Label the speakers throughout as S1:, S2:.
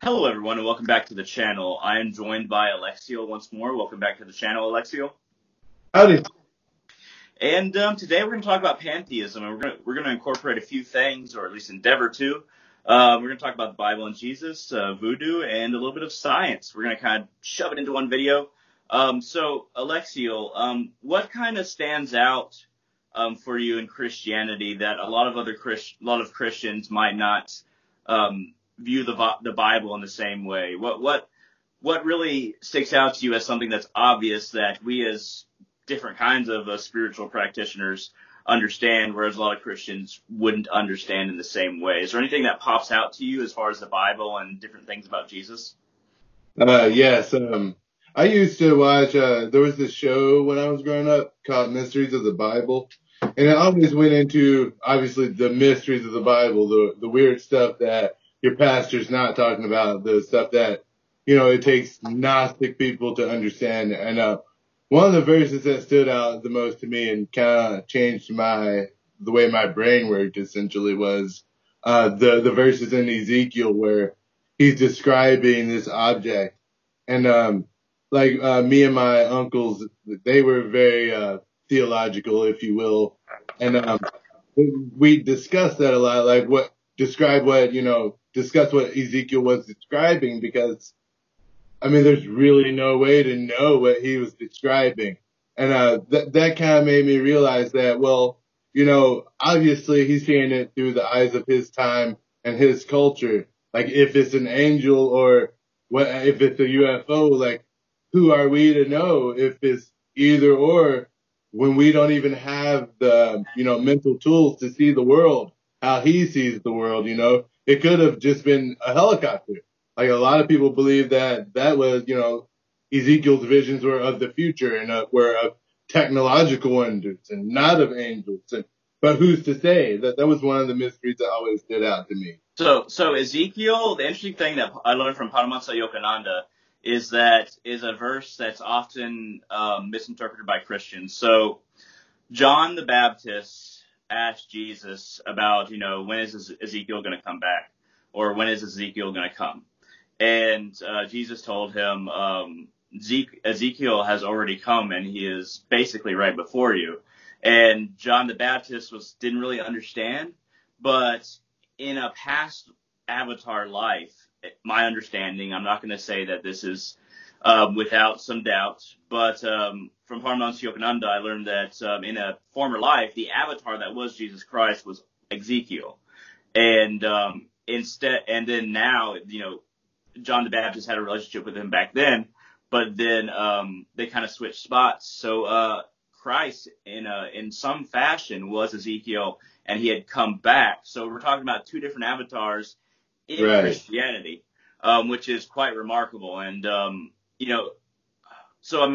S1: Hello, everyone, and welcome back to the channel. I am joined by Alexio once more. Welcome back to the channel, Alexio.
S2: Howdy.
S1: And today we're going to talk about pantheism, and we're going to incorporate a few things, or at least endeavor to. We're going to talk about the Bible and Jesus, voodoo, and a little bit of science. We're going to kind of shove it into one video. So, Alexio, what kind of stands out for you in Christianity that a lot of Christians might not view the Bible in the same way? What really sticks out to you as something that's obvious that we as different kinds of spiritual practitioners understand, whereas a lot of Christians wouldn't understand in the same way? Is there anything that pops out to you as far as the Bible and different things about Jesus?
S2: Yes. I used to watch, there was this show when I was growing up called Mysteries of the Bible. And it always went into, obviously, the mysteries of the Bible, the weird stuff that your pastor's not talking about, the stuff that, it takes Gnostic people to understand. And, one of the verses that stood out the most to me and kind of changed the way my brain worked essentially was, the verses in Ezekiel where he's describing this object. And, me and my uncles, they were very, theological, if you will. And, we discussed that a lot, like discuss what Ezekiel was describing because, there's really no way to know what he was describing. And, that kind of made me realize that, well, obviously he's seeing it through the eyes of his time and his culture. Like if it's an angel or if it's a UFO, like who are we to know if it's either or when we don't even have the, mental tools to see the world, how he sees the world, It could have just been a helicopter. Like a lot of people believe that was, Ezekiel's visions were of the future and were of technological wonders and not of angels. But who's to say? That was one of the mysteries that always stood out to me.
S1: So Ezekiel, the interesting thing that I learned from Paramahansa Yogananda is a verse that's often misinterpreted by Christians. So John the Baptist asked Jesus about, when is Ezekiel going to come back? Or when is Ezekiel going to come? And Jesus told him, Ezekiel has already come and he is basically right before you. And John the Baptist didn't really understand, but in a past avatar life, my understanding, I'm not going to say that this is without some doubt, but from Paramahansa Yogananda, I learned that in a former life, the avatar that was Jesus Christ was Ezekiel. And then now, John the Baptist had a relationship with him back then, but then they kind of switched spots. So Christ, in some fashion, was Ezekiel, and he had come back. So we're talking about two different avatars in
S2: Right.
S1: Christianity, which is quite remarkable. And so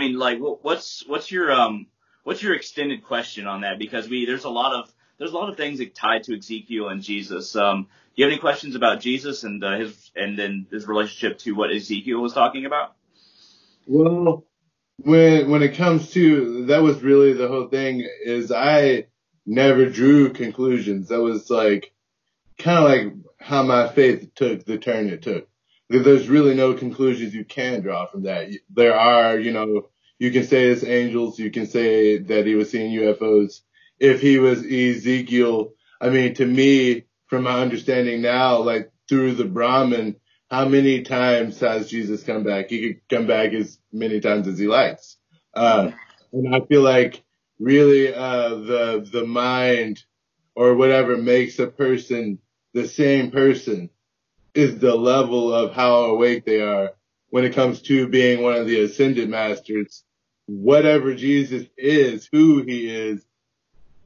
S1: what's your extended question on that? Because there's a lot of things that tied to Ezekiel and Jesus. Do you have any questions about Jesus and his relationship to what Ezekiel was talking about?
S2: Well, when it comes to, that was really the whole thing is I never drew conclusions. That was like kind of like how my faith took the turn it took. There's really no conclusions you can draw from that. There are, you can say it's angels. You can say that he was seeing UFOs. If he was Ezekiel, to me, from my understanding now, like through the Brahmin, how many times has Jesus come back? He could come back as many times as he likes. And I feel like really, the mind or whatever makes a person the same person is the level of how awake they are when it comes to being one of the ascended masters. Whatever Jesus is, who he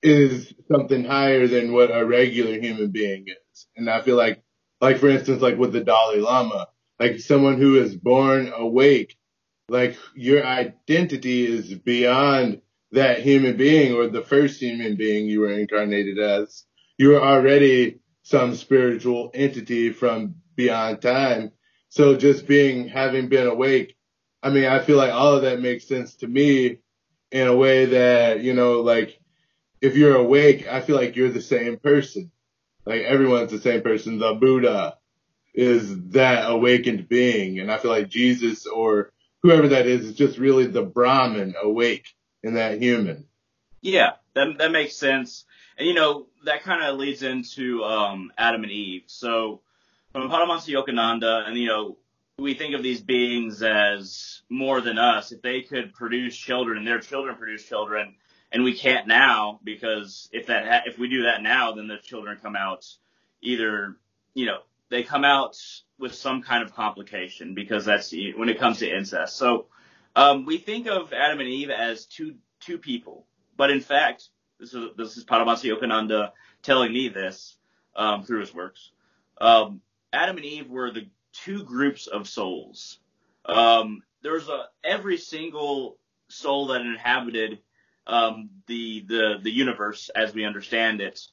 S2: is something higher than what a regular human being is. And I feel like for instance, like with the Dalai Lama, like someone who is born awake, like your identity is beyond that human being or the first human being you were incarnated as. You are already some spiritual entity from beyond time. So just having been awake, I feel like all of that makes sense to me in a way that, like if you're awake, I feel like you're the same person. Like everyone's the same person, the Buddha. is that awakened being. And I feel like Jesus or whoever that is just really the Brahman awake in that human.
S1: Yeah, that makes sense. And that kind of leads into Adam and Eve. So from Paramahansa Yogananda, and we think of these beings as more than us. If they could produce children and their children produce children, and we can't now, because if we do that now, then the children come out either they come out with some kind of complication, because that's when it comes to incest. So we think of Adam and Eve as two people. But in fact, this is Paramahansa Yogananda telling me this through his works. Adam and Eve were the two groups of souls. There's every single soul that inhabited the universe as we understand it.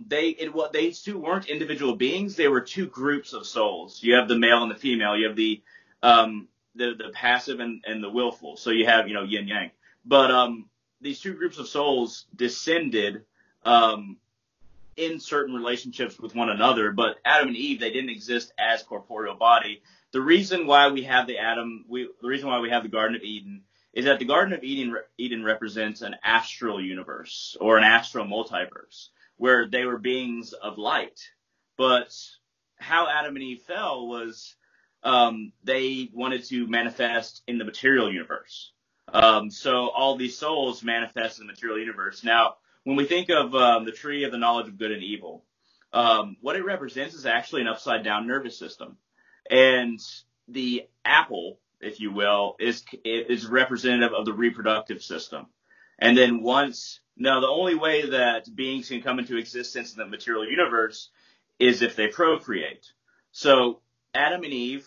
S1: They two weren't individual beings. They were two groups of souls. You have the male and the female. You have the passive and the willful. So you have yin yang. But these two groups of souls descended in certain relationships with one another, but Adam and Eve, they didn't exist as corporeal body. The reason why we have the reason why we have the Garden of Eden is that the Garden of Eden represents an astral universe or an astral multiverse where they were beings of light. But how Adam and Eve fell was they wanted to manifest in the material universe. So all these souls manifest in the material universe. Now, when we think of the tree of the knowledge of good and evil, what it represents is actually an upside-down nervous system. And the apple, if you will, is representative of the reproductive system. And then the only way that beings can come into existence in the material universe is if they procreate. So Adam and Eve,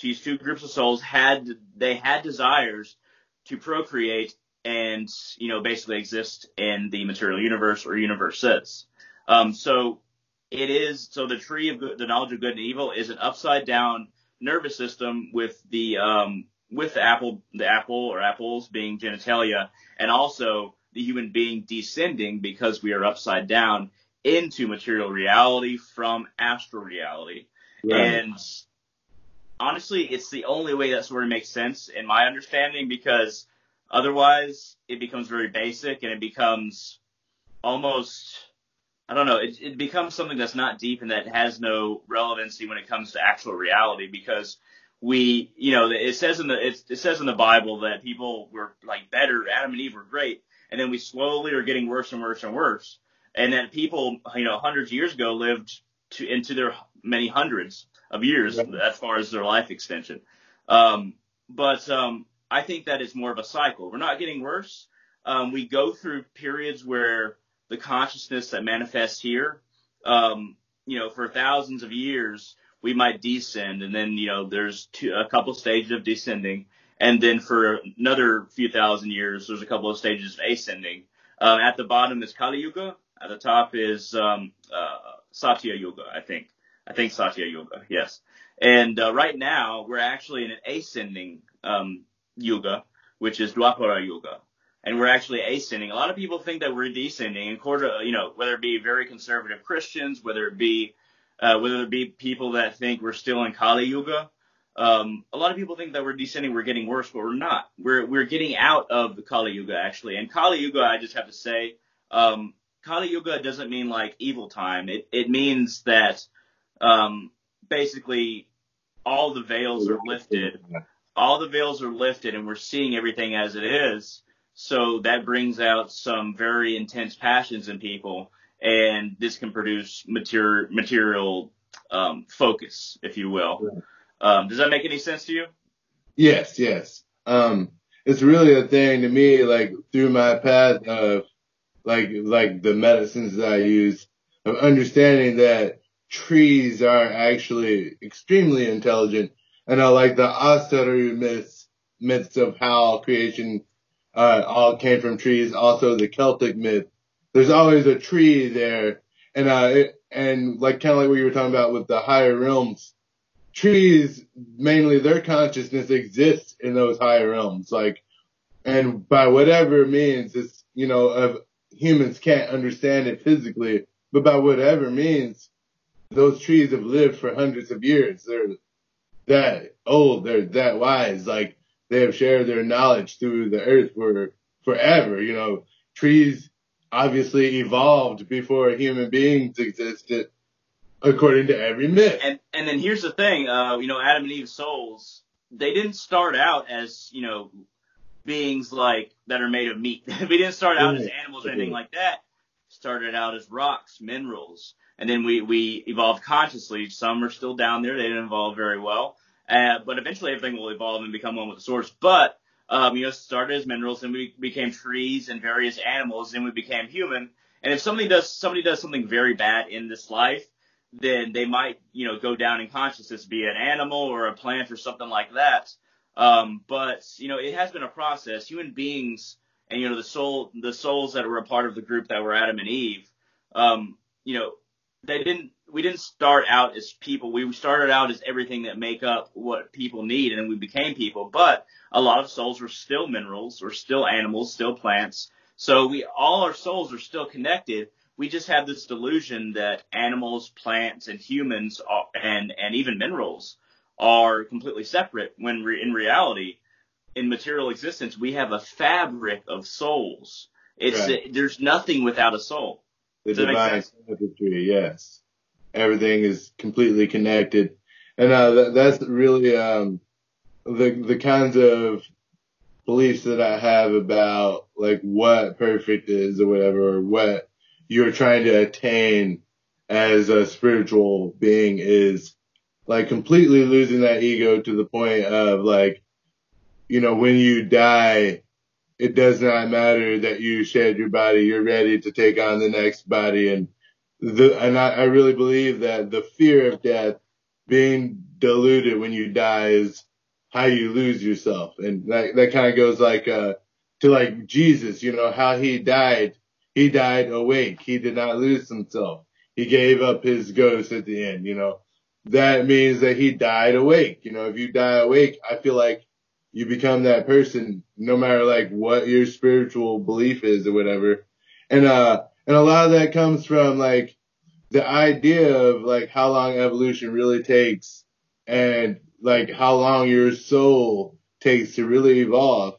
S1: these two groups of souls, had desires to procreate and, basically exist in the material universe or universes. So the tree of the knowledge of good and evil is an upside down nervous system with the apple or apples being genitalia, and also the human being descending, because we are upside down, into material reality from astral reality. Right. And honestly, it's the only way that sort of makes sense in my understanding, because otherwise it becomes very basic and it becomes almost, I don't know, it becomes something that's not deep and that has no relevancy when it comes to actual reality, because it says in the Bible that people were like better, Adam and Eve were great, and then we slowly are getting worse and worse and worse, and that people, hundreds of years ago lived into their many hundreds of years as far as their life extension. But I think that it's more of a cycle. We're not getting worse. We go through periods where the consciousness that manifests here, for thousands of years, we might descend, and then, there's a couple stages of descending, and then for another few thousand years, there's a couple of stages of ascending. At the bottom is Kali Yuga. At the top is Satya Yuga, I think. Satya Yuga, yes. And right now, we're actually in an ascending Yuga, which is Dwapara Yuga. And we're actually ascending. A lot of people think that we're descending, whether it be very conservative Christians, whether it be people that think we're still in Kali Yuga. A lot of people think that we're descending, we're getting worse, but we're not. We're getting out of the Kali Yuga, actually. And Kali Yuga, I just have to say, Kali Yuga doesn't mean like evil time. It means that basically all the veils are lifted. All the veils are lifted, and we're seeing everything as it is. So that brings out some very intense passions in people, and this can produce material focus, if you will. Does that make any sense to you?
S2: Yes. It's really a thing to me, like through my path of like the medicines that I use, of understanding that trees are actually extremely intelligent. And I like the Astaru myths of how creation all came from trees. Also the Celtic myth. There's always a tree there. And like kind of like what you were talking about with the higher realms, trees, mainly their consciousness exists in those higher realms. Like, and by whatever means, it's, humans can't understand it physically, but by whatever means, those trees have lived for hundreds of years. They're that old. They're that wise. Like, they have shared their knowledge through the earth for forever. You know, trees obviously evolved before human beings existed, according to every myth.
S1: And then here's the thing, you know, Adam and Eve's souls, they didn't start out as, you know, beings like that are made of meat. We didn't start out as animals or anything like that. Started out as rocks, minerals, and then we evolved consciously. Some are still down there; they didn't evolve very well, but eventually everything will evolve and become one with the source. But you know, it started as minerals, and we became trees and various animals, and we became human. And if somebody does something very bad in this life, then they might, you know, go down in consciousness, be an animal or a plant or something like that. But you know, it has been a process. Human beings, and you know, the souls that were a part of the group that were Adam and Eve, you know, we didn't start out as people. We started out as everything that make up what people need, and then we became people. But a lot of souls were still minerals, or still animals, still plants. So all our souls are still connected. We just have this delusion that animals, plants, and humans and even minerals are completely separate, when in reality, in material existence, we have a fabric of souls. There's nothing without a soul.
S2: The divine symmetry, yes. Everything is completely connected. And that's really the kinds of beliefs that I have about, like, what perfect is or whatever, or what you're trying to attain as a spiritual being is, like, completely losing that ego to the point of, like, you know, when you die, it does not matter that you shed your body. You're ready to take on the next body. And I really believe that the fear of death, being diluted when you die, is how you lose yourself. And that kind of goes like, to like Jesus, you know, how he died awake. He did not lose himself. He gave up his ghost at the end, you know. That means that he died awake. You know, if you die awake, I feel like you become that person, no matter like what your spiritual belief is or whatever. And a lot of that comes from like the idea of like how long evolution really takes, and like how long your soul takes to really evolve.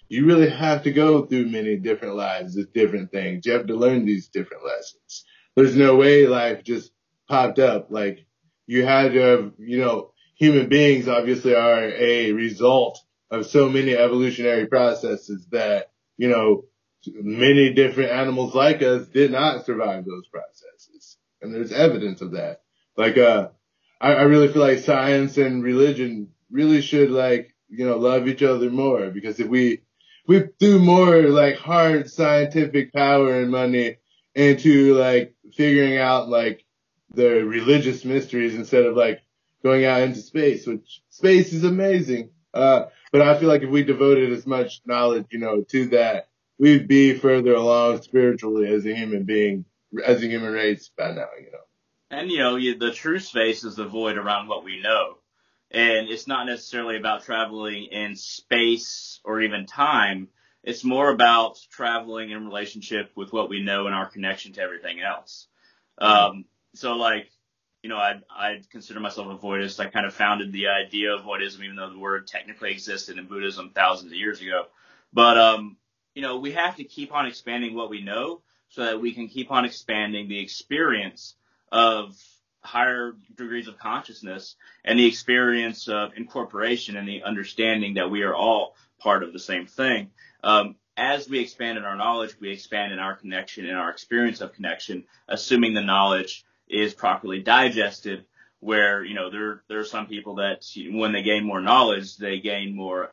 S2: You really have to go through many different lives with different things. You have to learn these different lessons. There's no way life just popped up. Like, you had to have, you know, human beings obviously are a result of so many evolutionary processes that, you know, many different animals like us did not survive those processes. And there's evidence of that. Like, I really feel like science and religion really should, like, you know, love each other more, because if we threw more like hard scientific power and money into like figuring out like the religious mysteries instead of like going out into space, which space is amazing. But I feel like if we devoted as much knowledge, you know, to that, we'd be further along spiritually as a human being, as a human race by now, you know.
S1: And, you know, the true space is the void around what we know. And it's not necessarily about traveling in space or even time. It's more about traveling in relationship with what we know and our connection to everything else. So, like, you know, I consider myself a voidist. I kind of founded the idea of voidism, even though the word technically existed in Buddhism thousands of years ago. But, you know, we have to keep on expanding what we know so that we can keep on expanding the experience of higher degrees of consciousness and the experience of incorporation and the understanding that we are all part of the same thing. As we expand in our knowledge, we expand in our connection and our experience of connection, assuming the knowledge is properly digested, where, you know, there are some people that when they gain more knowledge, they gain more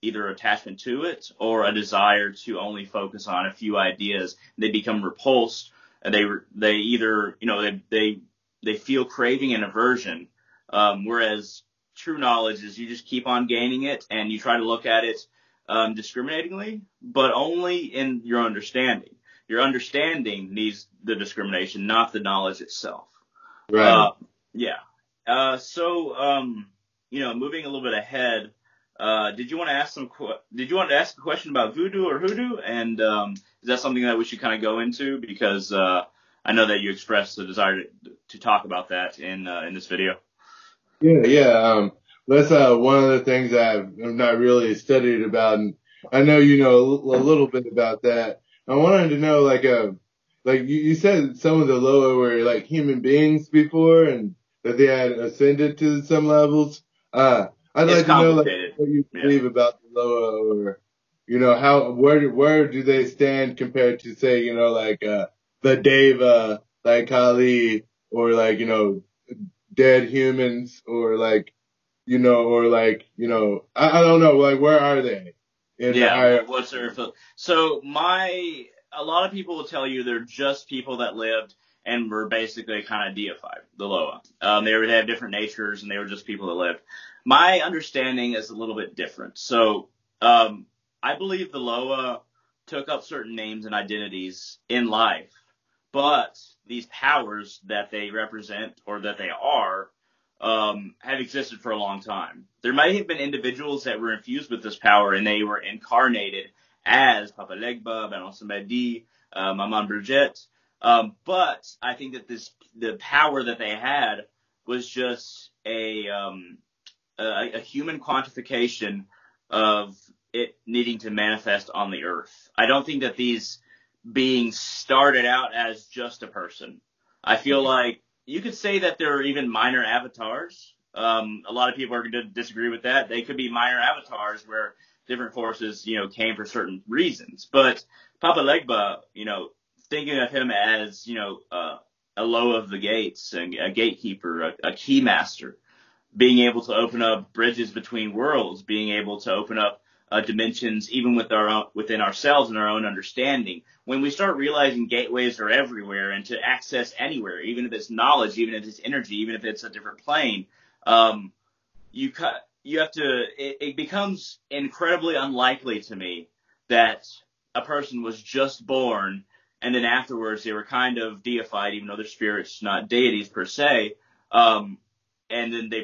S1: either attachment to it or a desire to only focus on a few ideas. They become repulsed, and they either, you know, they feel craving and aversion, whereas true knowledge is you just keep on gaining it and you try to look at it discriminatingly, but only in your understanding. Your understanding needs the discrimination, not the knowledge itself.
S2: Right.
S1: So, you know, moving a little bit ahead, did you want to ask a question about voodoo or hoodoo? And is that something that we should kind of go into? Because I I know that you expressed the desire to talk about that in this video.
S2: Yeah. That's one of the things I've not really studied about, and I know you know a little bit about that. I wanted to know, like you said, some of the Loa were like human beings before, and that they had ascended to some levels. I'd
S1: It's
S2: like to know like
S1: complicated.
S2: what you
S1: Yeah.
S2: believe about the Loa, or you know how where do they stand compared to, say, you know, like the Deva, like Kali, or like, you know, dead humans, or like, you know, or like, you know, I don't know, like where are they in the
S1: Yeah.
S2: higher?
S1: What's their so a lot of people will tell you they're just people that lived and were basically kind of deified, the Loa. They would have different natures and they were just people that lived. My understanding is a little bit different. So, I believe the Loa took up certain names and identities in life, but these powers that they represent or that they are have existed for a long time. There might have been individuals that were infused with this power and they were incarnated as Papa Legba, Ben Samedi, Maman Brujet. But I think that the power that they had was just a human quantification of it needing to manifest on the earth. I don't think that these beings started out as just a person. I feel like you could say that there are even minor avatars. A lot of people are going to disagree with that. They could be minor avatars where different forces, you know, came for certain reasons. But Papa Legba, you know, thinking of him as, you know, a low of the gates, a gatekeeper, a key master, being able to open up bridges between worlds, being able to open up dimensions even within ourselves and our own understanding. When we start realizing gateways are everywhere and to access anywhere, even if it's knowledge, even if it's energy, even if it's a different plane, it becomes incredibly unlikely to me that a person was just born and then afterwards they were kind of deified, even though they're spirits, not deities per se, and then they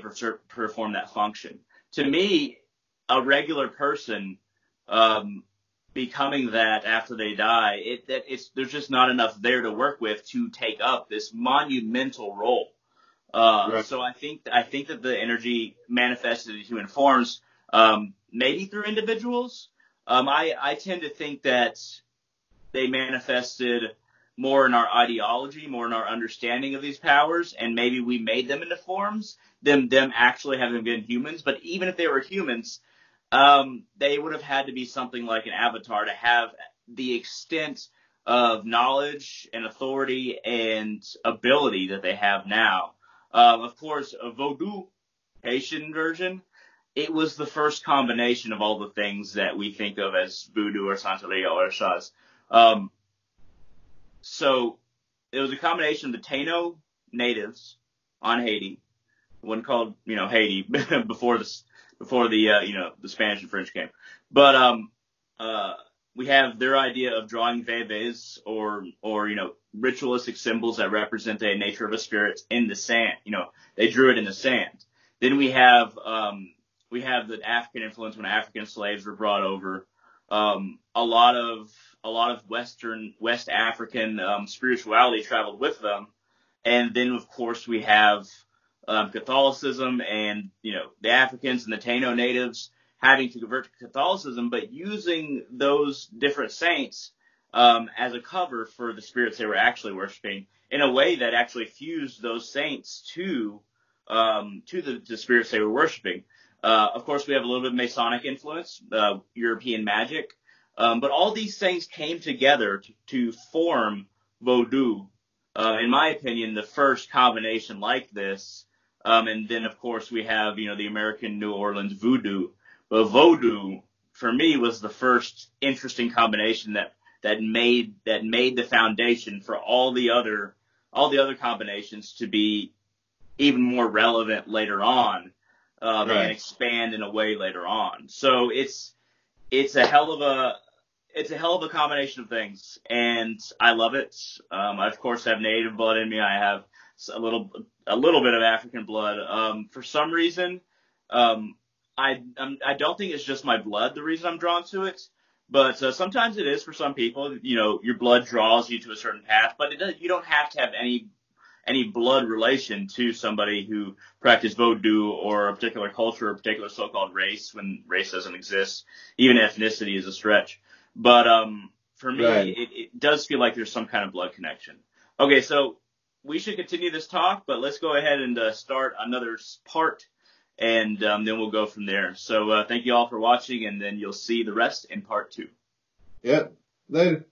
S1: perform that function. To me, a regular person becoming that after they die, there's just not enough there to work with to take up this monumental role.
S2: Right.
S1: So I think that the energy manifested in human forms, maybe through individuals. I tend to think that they manifested more in our ideology, more in our understanding of these powers, and maybe we made them into forms, them actually having been humans. But even if they were humans, they would have had to be something like an avatar to have the extent of knowledge and authority and ability that they have now. Of course, a Vodou Haitian version, it was the first combination of all the things that we think of as voodoo or Santeria or Shaz. So it was a combination of the Taino natives on Haiti, one called, you know, Haiti before the you know, the Spanish and French came. But we have their idea of drawing veves or you know, ritualistic symbols that represent the nature of a spirit in the sand. You know, they drew it in the sand. Then we have the African influence when African slaves were brought over. A lot of West African spirituality traveled with them, and then of course we have Catholicism, and you know, the Africans and the Taino natives having to convert to Catholicism, but using those different saints as a cover for the spirits they were actually worshiping in a way that actually fused those saints to the spirits they were worshiping. Of course, we have a little bit of Masonic influence, European magic, but all these things came together to form Vodou. In my opinion, the first combination like this. And then, of course, we have, you know, the American New Orleans voodoo. But Vodou, for me, was the first interesting combination that made the foundation for all the other combinations to be even more relevant later on,
S2: Right.
S1: and expand in a way later on. So it's a hell of a combination of things, and I love it. I of course have native blood in me. I have a little bit of African blood. For some reason, I don't think it's just my blood the reason I'm drawn to it, But sometimes it is for some people. You know, your blood draws you to a certain path, but you don't have to have any blood relation to somebody who practiced voodoo or a particular culture or a particular so-called race when race doesn't exist. Even ethnicity is a stretch. But for me,
S2: Right.
S1: it does feel like there's some kind of blood connection. Okay, so we should continue this talk, but let's go ahead and start another part, and then we'll go from there. So thank you all for watching, and then you'll see the rest in part 2.
S2: Yep. Later.